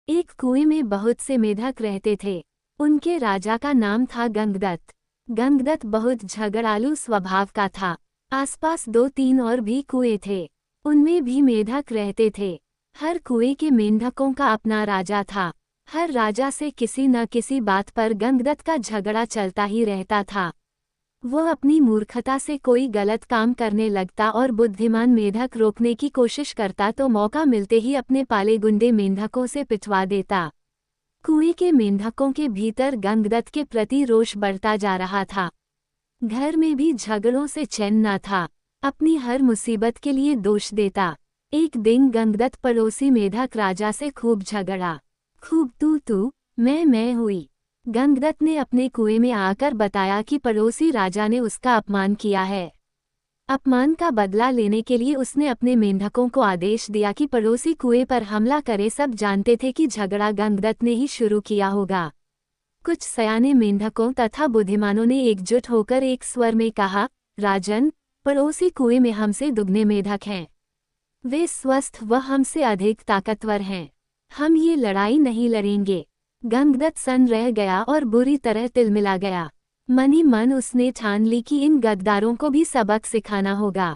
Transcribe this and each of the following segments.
एक कुएं में बहुत से मेढक रहते थे। उनके राजा का नाम था गंगदत्त। गंगदत्त बहुत झगड़ालू स्वभाव का था। आसपास 2-3 और भी कुएं थे, उनमें भी मेढक रहते थे। हर कुएं के मेंढकों का अपना राजा था। हर राजा से किसी न किसी बात पर गंगदत्त का झगड़ा चलता ही रहता था। वो अपनी मूर्खता से कोई गलत काम करने लगता और बुद्धिमान मेढक रोकने की कोशिश करता तो मौका मिलते ही अपने पाले गुंडे मेंढकों से पिटवा देता। कुएं के मेंढकों के भीतर गंगदत्त के प्रति रोष बढ़ता जा रहा था। घर में भी झगड़ों से चैन न था। अपनी हर मुसीबत के लिए दोष देता। एक दिन गंगदत्त पड़ोसी मेढक राजा से खूब झगड़ा। खूब तू मैं हुई। गंगदत्त ने अपने कुएं में आकर बताया कि पड़ोसी राजा ने उसका अपमान किया है। अपमान का बदला लेने के लिए उसने अपने मेंढकों को आदेश दिया कि पड़ोसी कुएं पर हमला करे। सब जानते थे कि झगड़ा गंगदत्त ने ही शुरू किया होगा। कुछ सयाने मेंढकों तथा बुद्धिमानों ने एकजुट होकर एक स्वर में कहा, राजन, पड़ोसी कुएं में हमसे दुगने मेढक हैं। वे स्वस्थ व हमसे अधिक ताकतवर हैं। हम ये लड़ाई नहीं लड़ेंगे। गंगदत्त सन्न रह गया और बुरी तरह तिलमिला गया। मन ही मन उसने ठान ली कि इन गद्दारों को भी सबक सिखाना होगा।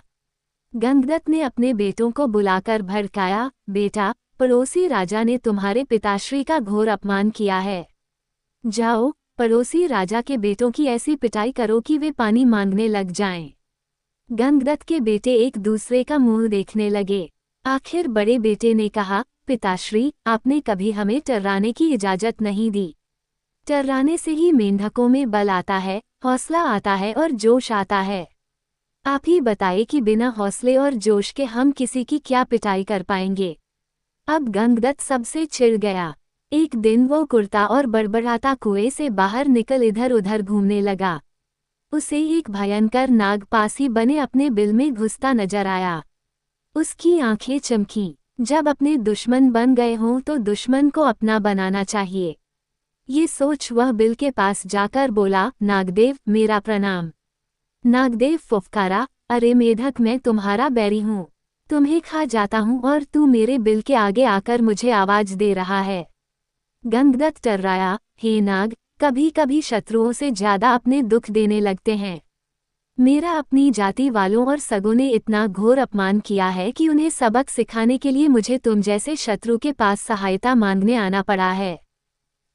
गंगदत्त ने अपने बेटों को बुलाकर भड़काया, बेटा, पड़ोसी राजा ने तुम्हारे पिताश्री का घोर अपमान किया है। जाओ, पड़ोसी राजा के बेटों की ऐसी पिटाई करो कि वे पानी मांगने लग जाएं। गंगदत्त के बेटे एक दूसरे का मुंह देखने लगे। आखिर बड़े बेटे ने कहा, पिताश्री, आपने कभी हमें टर्राने की इजाजत नहीं दी। टर्राने से ही मेंढकों में बल आता है, हौसला आता है और जोश आता है। आप ही बताइए कि बिना हौसले और जोश के हम किसी की क्या पिटाई कर पाएंगे। अब गंगदत्त सबसे चिढ़ गया। एक दिन वो कुर्ता और बड़बड़ाता कुएं से बाहर निकल इधर उधर घूमने लगा। उसे एक भयंकर नाग पासी बने अपने बिल में घुसता नजर आया। उसकी आंखें चमकीं। जब अपने दुश्मन बन गए हों तो दुश्मन को अपना बनाना चाहिए। ये सोच वह बिल के पास जाकर बोला, नागदेव, मेरा प्रणाम। नागदेव फुफकारा, अरे मेढक, मैं तुम्हारा बैरी हूँ। तुम्हें खा जाता हूँ और तू मेरे बिल के आगे आकर मुझे आवाज दे रहा है। गंगदत्त टर्राया, हे नाग, कभी कभी शत्रुओं से ज्यादा अपने दुख देने लगते हैं। मेरा अपनी जाति वालों और सगों ने इतना घोर अपमान किया है कि उन्हें सबक सिखाने के लिए मुझे तुम जैसे शत्रु के पास सहायता मांगने आना पड़ा है।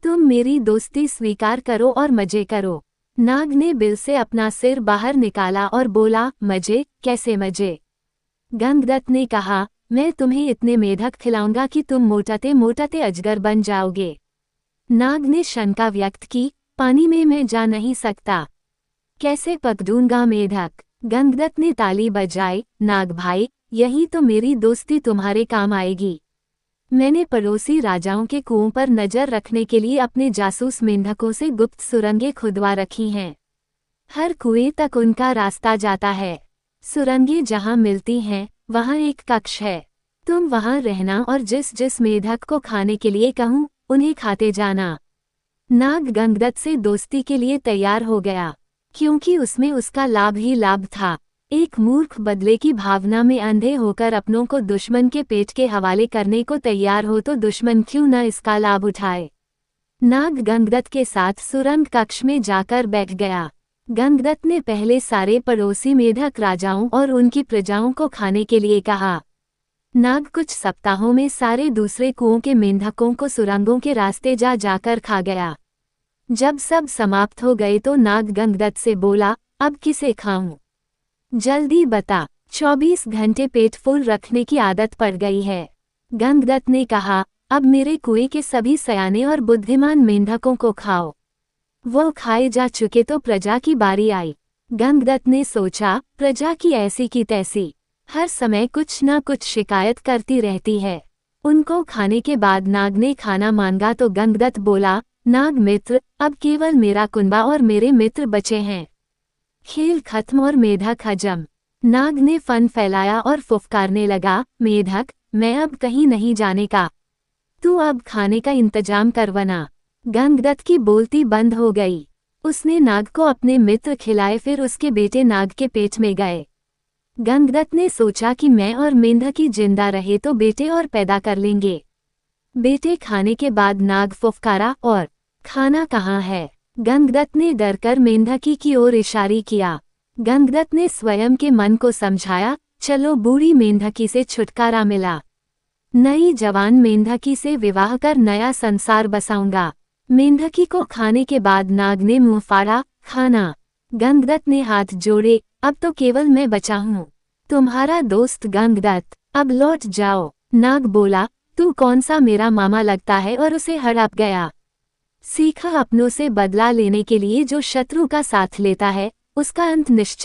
तुम मेरी दोस्ती स्वीकार करो और मजे करो। नाग ने बिल से अपना सिर बाहर निकाला और बोला, मजे? कैसे मजे? गंगदत्त ने कहा, मैं तुम्हें इतने मेढक खिलाऊंगा कि तुम मोटाते मोटाते अजगर बन जाओगे। नाग ने शंका व्यक्त की, पानी में मैं जा नहीं सकता। कैसे पकड़ूंगा मेढक? गंगदत्त ने ताली बजाई, नाग भाई, यही तो मेरी दोस्ती तुम्हारे काम आएगी। मैंने पड़ोसी राजाओं के कुओं पर नजर रखने के लिए अपने जासूस मेंढकों से गुप्त सुरंगें खुदवा रखी हैं। हर कुएं तक उनका रास्ता जाता है। सुरंगें जहां मिलती हैं, वहां एक कक्ष है। तुम वहां रहना और जिस जिस मेढक को खाने के लिए कहूं, उन्हें खाते जाना। नाग गंगदत्त से दोस्ती के लिए तैयार हो गया, क्योंकि उसमें उसका लाभ ही लाभ था। एक मूर्ख बदले की भावना में अंधे होकर अपनों को दुश्मन के पेट के हवाले करने को तैयार हो तो दुश्मन क्यों न इसका लाभ उठाए। नाग गंगदत्त के साथ सुरंग कक्ष में जाकर बैठ गया। गंगदत्त ने पहले सारे पड़ोसी मेढक राजाओं और उनकी प्रजाओं को खाने के लिए कहा। नाग कुछ सप्ताहों में सारे दूसरे कुओं के मेंढकों को सुरंगों के रास्ते जा जाकर खा गया। जब सब समाप्त हो गए तो नाग गंगदत्त से बोला, अब किसे खाऊं? जल्दी बता। 24 घंटे पेट फुल रखने की आदत पड़ गई है। गंगदत्त ने कहा, अब मेरे कुएं के सभी सयाने और बुद्धिमान मेंढकों को खाओ। वो खाए जा चुके तो प्रजा की बारी आई। गंगदत्त ने सोचा, प्रजा की ऐसी की तैसी, हर समय कुछ न कुछ शिकायत करती रहती है। उनको खाने के बाद नाग ने खाना मांगा तो गंगदत्त बोला, नाग मित्र, अब केवल मेरा कुनबा और मेरे मित्र बचे हैं। खेल खत्म और मेढक हजम। नाग ने फन फैलाया और फुफकारने लगा, मेढक, मैं अब कहीं नहीं जाने का। तू अब खाने का इंतजाम करवना। गंगदत्त की बोलती बंद हो गई। उसने नाग को अपने मित्र खिलाए, फिर उसके बेटे नाग के पेट में गए। गंगदत्त ने सोचा कि मैं और मेंढक ही जिंदा रहे तो बेटे और पैदा कर लेंगे। बेटे खाने के बाद नाग फुफकारा और खाना कहाँ है? गंगदत्त ने डरकर मेंढकी की ओर इशारा किया। गंगदत्त ने स्वयं के मन को समझाया, चलो बूढ़ी मेंढकी से छुटकारा मिला। नई जवान मेंढकी से विवाह कर नया संसार बसाऊंगा। मेंढकी को खाने के बाद नाग ने मुंह फाड़ा, खाना। गंगदत्त ने हाथ जोड़े, अब तो केवल मैं बचा हूँ, तुम्हारा दोस्त गंगदत्त, अब लौट जाओ। नाग बोला, तू कौन सा मेरा मामा लगता है, और उसे हड़प गया। सीखा अपनों से बदला लेने के लिए जो शत्रु का साथ लेता है, उसका अंत निश्चित